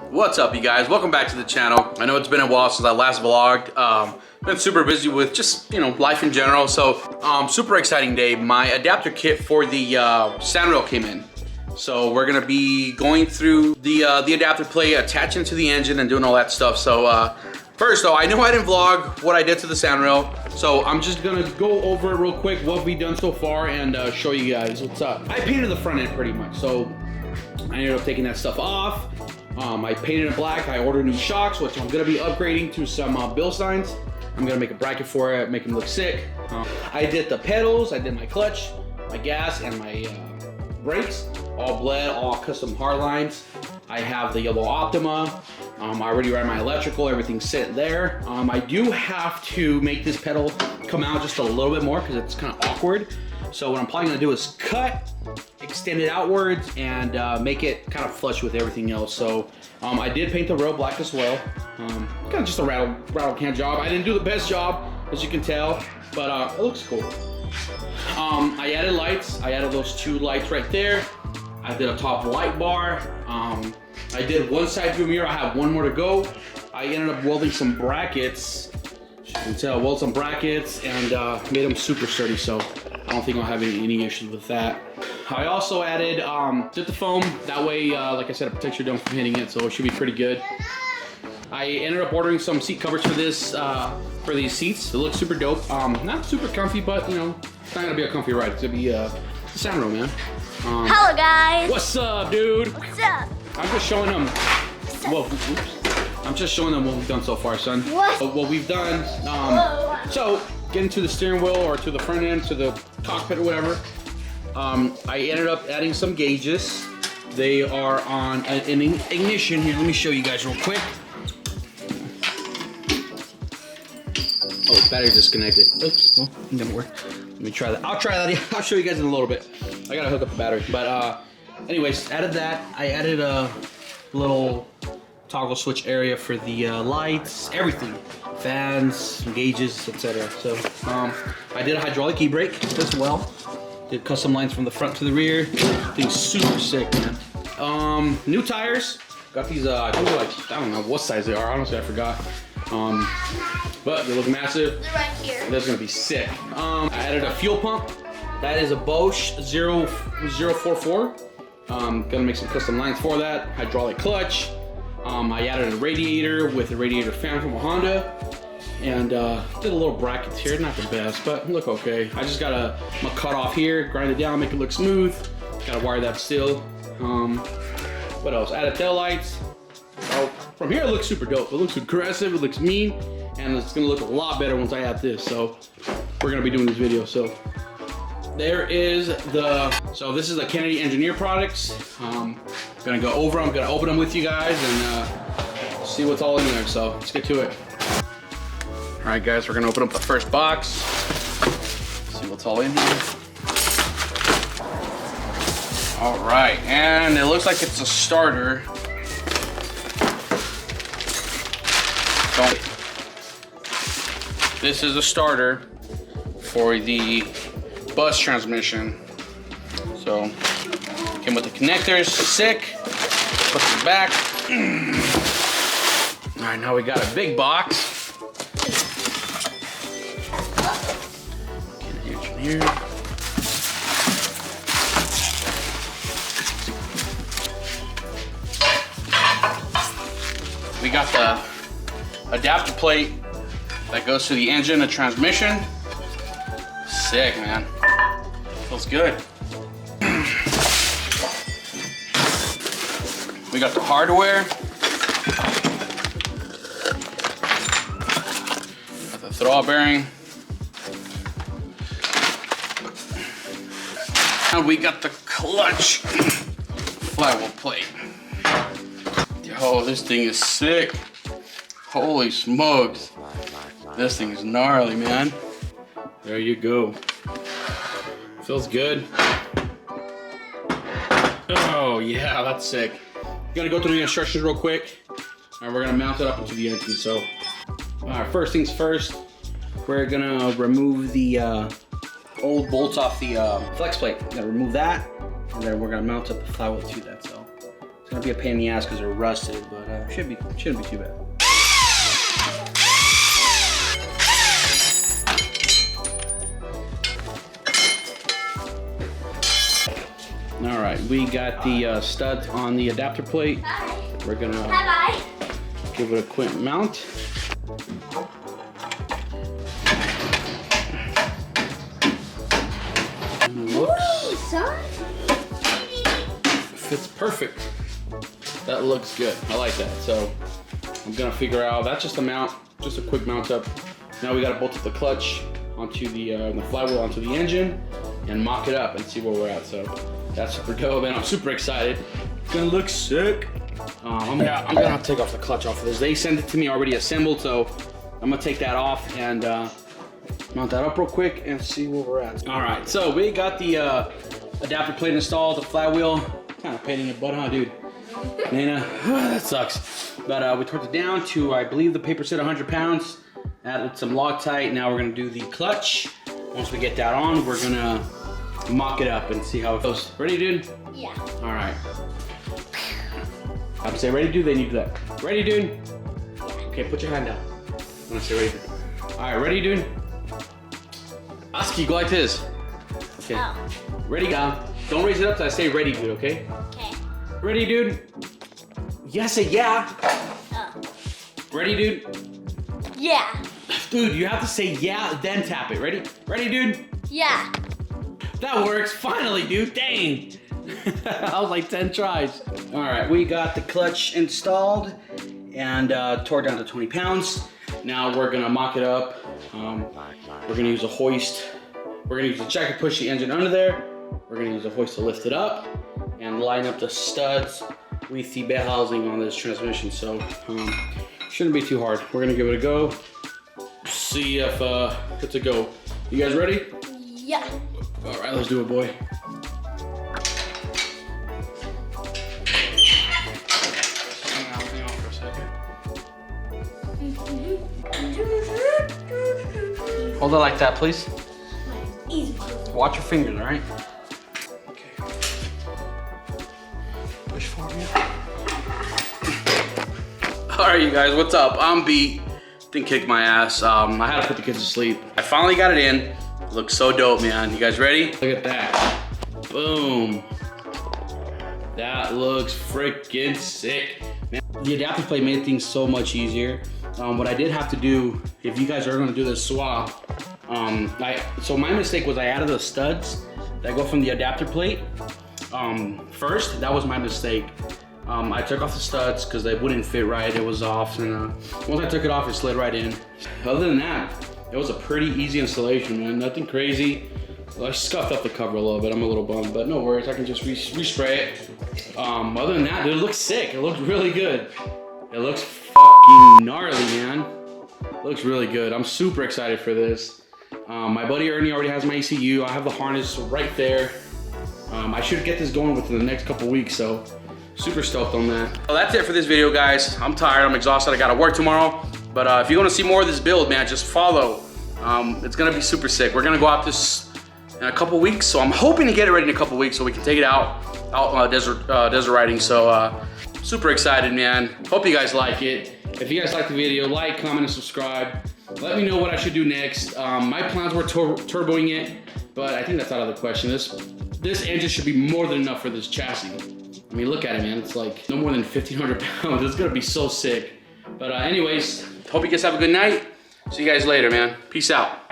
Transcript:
What's up, you guys? Welcome back to the channel. I know it's been a while since I last vlogged. Been super busy with just, life in general. So, super exciting day. My adapter kit for the Sandrail came in. So we're gonna be going through the adapter plate, attaching to the engine and doing all that stuff. So first though, I know I didn't vlog what I did to the Sandrail. So I'm just gonna go over it real quick, what we've done so far, and show you guys what's up. I painted the front end pretty much. So I ended up taking that stuff off. I painted it black. I ordered new shocks, which I'm gonna be upgrading to some Bill signs. I'm gonna make a bracket for it, make them look sick. I did the pedals, I did my clutch, my gas, and my brakes. All bled, all custom hard lines. I have the yellow Optima. I already ran my electrical, everything's set there. I do have to make this pedal come out just a little bit more because it's kind of awkward. So what I'm probably gonna do is cut, extend it outwards, and make it kind of flush with everything else. So I did paint the rail black as well. Kind of just a rattle can job. I didn't do the best job, as you can tell, but it looks cool. I added lights. I added those two lights right there. I did a top light bar. I did one side view mirror. I have one more to go. I ended up welding some brackets. As you can tell, welded some brackets and made them super sturdy. So I don't think I'll have any issues with that. I also added did the foam. That way, like I said, it protects your dome from hitting it. So it should be pretty good. I ended up ordering some seat covers for this, for these seats. It looks super dope. Not super comfy, but it's not gonna be a comfy ride. It's gonna be a Sandrail, man. Hello, guys. What's up, dude? What's up? I'm just showing them. Whoa, oops. I'm just showing them what we've done so far, son. What we've done. So getting to the steering wheel or to the front end, to the cockpit or whatever. I ended up adding some gauges. They are on an ignition here. Let me show you guys real quick. Oh, the battery's disconnected. Oops, well, it didn't work. Let me try that. I'll try that. I'll show you guys in a little bit. I gotta hook up the battery. But anyways, added that. I added a little toggle switch area for the lights, everything. Fans, gauges, etc. So I did a hydraulic e-brake as well. Did custom lines from the front to the rear. Things super sick, man. New tires. Got these, I think they're like, I don't know what size they are. Honestly, I forgot. But they look massive. They're right here. That's gonna be sick. I added a fuel pump. That is a Bosch 044. Gonna make some custom lines for that. Hydraulic clutch. I added a radiator with a radiator fan from a Honda. And did a little brackets here. Not the best, but look okay. I just got my cut off here, grind it down, make it look smooth. Gotta wire that still. What else? Added tail lights. Oh, from here it looks super dope. It looks aggressive, it looks mean, and it's gonna look a lot better once I add this. So we're gonna be doing this video. So there is so this is the Kennedy Engineer products. Gonna go over them, I'm gonna open them with you guys and see what's all in there. So let's get to it. All right, guys, we're gonna open up the first box. See what's all in here. All right, and it looks like it's a starter. This is a starter for the bus transmission. So, came with the connectors, sick. Put them back. All right, now we got a big box. Get it here. We got the adapter plate that goes to the engine, the transmission. Sick, man. Feels good. We got the hardware. Got the throttle bearing. And we got the clutch flywheel plate. Oh, this thing is sick. Holy smokes. This thing is gnarly, man. There you go. Feels good. Oh, yeah, that's sick. Gonna go through the instructions real quick, and we're gonna mount it up into the engine. So, all right, first things first, we're gonna remove the old bolts off the flex plate. We're gonna remove that, and then we're gonna mount up the flywheel to that. So, it's gonna be a pain in the ass because they're rusted, but shouldn't be too bad. All right, we got the studs on the adapter plate. Bye. We're gonna Bye. give it a quick mount. Ooh, son. Fits perfect. That looks good. I like that. So I'm gonna figure out, that's just a mount, just a quick mount up. Now we gotta bolt up the clutch onto the flywheel onto the engine and mock it up and see where we're at. So that's super dope, and I'm super excited. It's gonna look sick. I'm gonna take off the clutch off of this. They sent it to me already assembled, so I'm gonna take that off and mount that up real quick and see where we're at. All right, so we got the adapter plate installed, the flywheel. Kind of pain in the butt, huh, dude? Nana, that sucks. But we torqued it down to, I believe the paper said 100 pounds. Added some Loctite. Now we're gonna do the clutch. Once we get that on, we're gonna mock it up and see how it goes. Ready, dude? Yeah. All right. I'm say ready, dude, then you do that. Ready, dude? Okay, put your hand down. I'm gonna say ready, dude. All right, ready, dude? Aski, go like this. Okay. Oh. Ready, go. Don't raise it up till I say ready, dude, okay? Okay. Ready, dude? Yeah, say yeah. Oh. Ready, dude? Yeah. Dude, you have to say yeah, then tap it. Ready? Ready, dude? Yeah. That works. Finally, dude. Dang. I was like 10 tries. All right, we got the clutch installed and tore down to 20 pounds. Now we're gonna mock it up. We're gonna use a hoist. We're gonna use a jack to push the engine under there. We're gonna use a hoist to lift it up and line up the studs with the bell housing on this transmission. So shouldn't be too hard. We're gonna give it a go. See if it's a go. You guys ready? Yeah. All right, let's do it, boy. Hang on for a second. Hold it like that, please. Easy. Watch your fingers, all right? Okay. Push forward. All right, you guys, what's up? I'm beat. Didn't kick my ass. I had to put the kids to sleep. I finally got it in. It looks so dope, man. You guys ready? Look at that. Boom. That looks freaking sick. Man, the adapter plate made things so much easier. What I did have to do, if you guys are gonna do this swap, so my mistake was I added the studs that go from the adapter plate first. That was my mistake. I took off the studs because they wouldn't fit right. It was off, and once I took it off, it slid right in. Other than that, it was a pretty easy installation, man. Nothing crazy. Well, I scuffed up the cover a little bit. I'm a little bummed, but no worries. I can just respray it. Other than that, dude, it looks sick. It looks really good. It looks fucking gnarly, man. It looks really good. I'm super excited for this. My buddy Ernie already has my ECU. I have the harness right there. I should get this going within the next couple weeks, so super stoked on that. Well, that's it for this video, guys. I'm tired, I'm exhausted, I gotta work tomorrow. But if you wanna see more of this build, man, just follow. It's gonna be super sick. We're gonna go out this in a couple weeks, so I'm hoping to get it ready in a couple weeks so we can take it out desert riding. So super excited, man. Hope you guys like it. If you guys like the video, like, comment, and subscribe. Let me know what I should do next. My plans were turboing it, but I think that's out of the question. This engine should be more than enough for this chassis. I mean, look at it, man. It's like no more than 1,500 pounds. It's gonna be so sick. But anyways, hope you guys have a good night. See you guys later, man. Peace out.